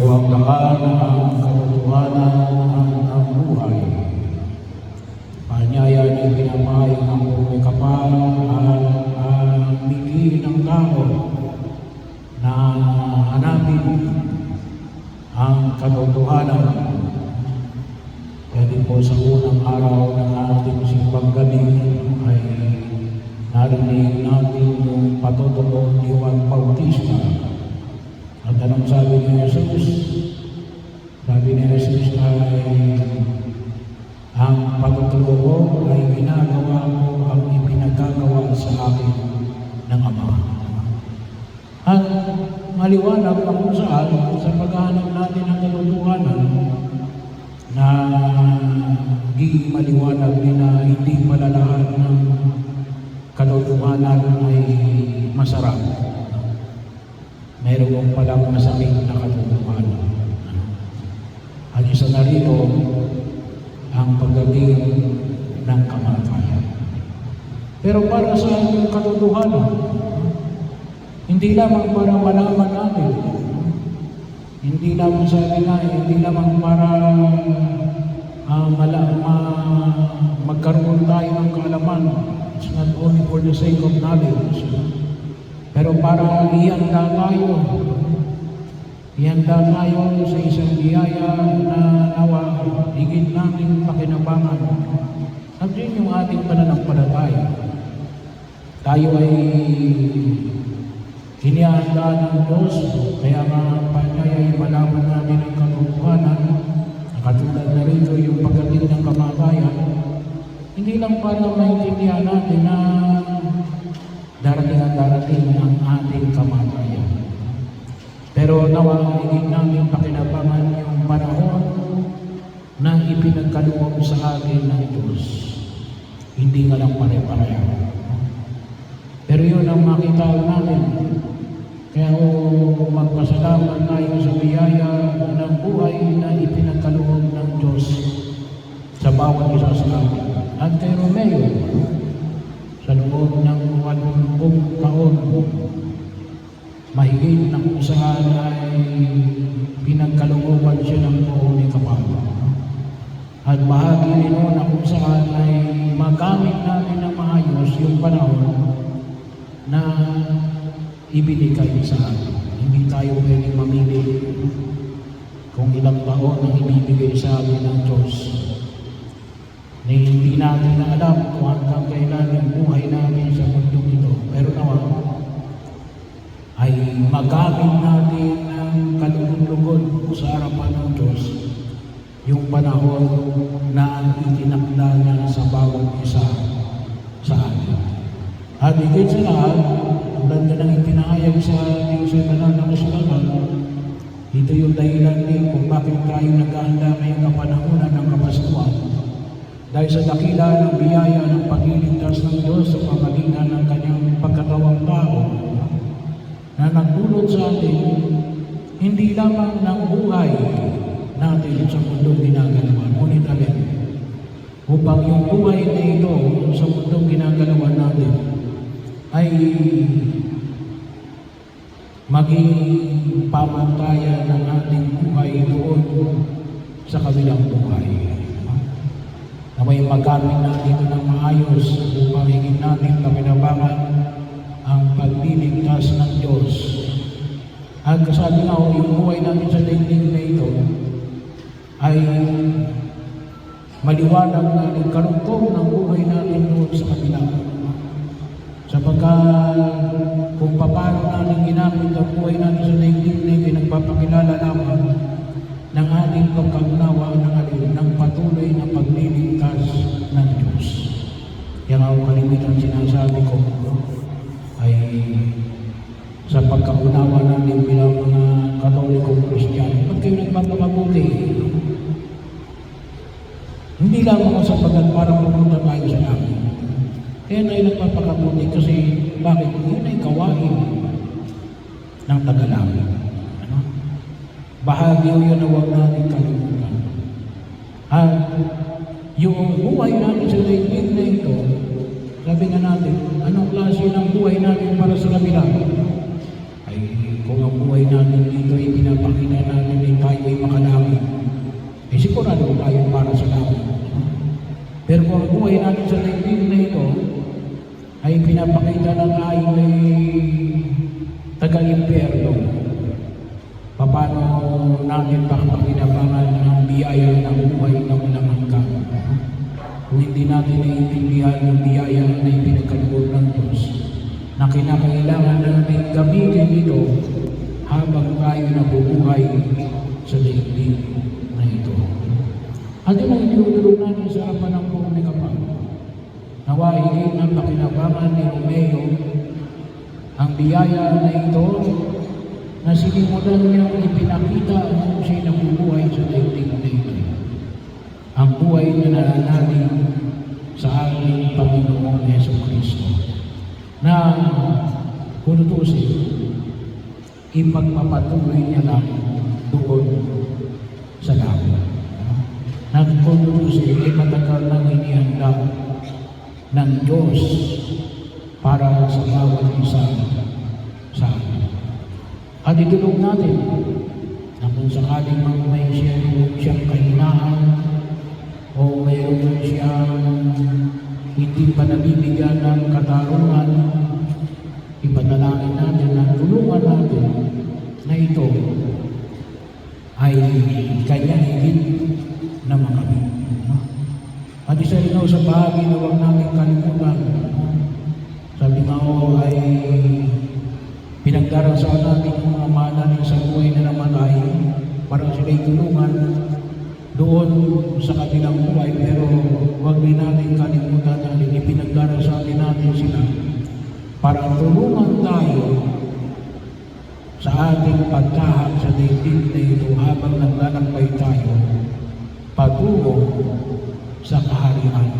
Huwag daan ang katotohanan ang buhay. Panyaya ni pinamayang ang buhay kapal ang bigay ng tao na hanapin ang katotohanan. Kaya po sa unang araw ng ating simbang gabi ay narinig natin yung patotoo ni Juan Bautista. At anong sabi ni Jesus? Sabi ni Jesus ay, ang patotoo ko ay ginagawa ko ang ipinagagawa sa akin ng Ama. At maliwanag na kung saan sa paghahanap natin ng katotohanan na di maliwanag din na hindi pala lahat ng katotohanan ay masarap. Mayroon palang masakit na katotohanan. At isa na rito ang pagdating ng kamatayan. Pero para sa ating katotohanan, hindi lamang para malaman natin, hindi lamang sabi nga, hindi lamang para magkaroon tayo ng kaalaman. It's not only for the sake of knowledge, pero para ihanda tayo sa isang biyaya na nawa higit nating pakinabangan. Sabihin yung ating pananampalataya. Tayo ay hinihanda ng Diyos, kaya nga panyaya ay malaman natin ang katotohanan. Katulad na rito yung pagdating ng kamatayan, hindi lang para maintindihan natin na darating ang ating kamatayan. Pero nawa higit namin pakinabangan yung panahon na ipinagkaloob sa atin ng Diyos. Hindi nga lang pare-pareho. Pero yun ang makita natin. Kaya magpasalamat tayo sa biyaya ng buhay na ipinagkaloob ng Diyos sa bawat isa sa atin. At kay Romeo, sa loob ng 80 taon, mahigit na kung saan ay pinagkalooban siya ng buong ni Kapalo. At bahagi rin na kung saan ay magamit natin ng maayos yung panahon na ibinigay sa atin. Hindi tayo pwedeng mamili kung ilang taon ang ibibigay sa atin ng Diyos. Na hindi natin na alam kung hanggang kailan yung buhay namin sa mundo ito. Pero nawa, ay magamit natin ng kalugod-lugod sa harapan ng Diyos yung panahon na itinakda niya sa bawat isa sa atin. At higit sa lahat, tulad na nang ipinahayag sa ating sa banal na kasulatan, ito yung dahilan din kung bakit tayo naghahanda ngayong kapanahonan ng Kapaskuhan. Dahil sa dakila ng biyaya ng pagliligtas ng Diyos sa pamagitan ng kanyang pagkatawang tao na nagdulot sa atin hindi lamang ng buhay natin sa mundong ginagalawan, ngunit alin upang yung buhay na ito sa mundong ginagalawan natin ay maging pamantayan ng ating buhay doon sa kabilang buhay. Na may magamit natin ito ng maayos upang higit natin kapinabangan ang pagliligtas ng Diyos. At kasabi nga, yung buhay natin sa daigdig na ito ay maliwanag na nagkarugtong ng buhay natin doon sa kabila. Sapagkat kung paano natin ginamit ang buhay natin sa daigdig na ito, nagpapakilala lamang ng ating pagkaunawa ng patuloy na pagliligtas ng Diyos. Kaya nga kalimitan sinasabi ko ay sa pagkaunawa natin bilang mga Katolikong Kristiyano, ba't kayo nagpapakabuti? Hindi lang ako sapagkat parang pumunta tayo sa langit. Kaya tayo nagpapakabuti kasi bakit? Yun ay gawain ng tagalangit. Bahagi yun na huwag natin kalimutan. At yung buhay natin sa daigdig na ito, sabi nga natin, anong klase ng buhay natin para sa kabila? Ay kung ang buhay natin dito ay pinapakita natin ay tayo ay makalangit, eh sigurado tayo para sa langit. Pero kung ang buhay natin sa daigdig na ito ay pinapakita na tayo ay taga-impyerno, paano natin pakapakinabangan ang biyaya ng buhay na walang hanggan? Kung hindi natin naiintindihan ang biyaya na ipinagkaloob ng Diyos, na kinakailangan natin gamitin ito habang tayo nabubuhay sa daigdig na ito. At yun ang inululog natin sa harapan ng buong ni Kapag. Nawa higit ng pakinabangan ni Romeo ang biyaya na ito na sinimulan niyang ipinakita kung siya nabubuhay sa daigdig na ito. Ang buhay na nananalig sa ating Panginoong Jesucristo na kung tutusin, ipagpapatuloy niya lang doon sa langit. Na kung tutusin, ay matagal nang inihanda ng Diyos para sa bawat isa sa atin. At itulog natin na kung sakaling may siyang kahinaan o mayroon siyang hindi pa nabibigyan ng katarungan, ipanalangin natin na tulungan natin na ito ay kanya higit na makamit. At isa rin sa bahagi na huwag namin kalimutan, sabi nga ako ay pinagdarasal natin yung mga mahalanin sa buhay na namatay para sila'y tulungan doon sa kanilang buhay, pero huwag din natin kalimutan natin, ipinagdarasal natin sila para tulungan tayo sa ating pagtahak sa daigdig na ito habang naglalakbay tayo patungo sa kaharian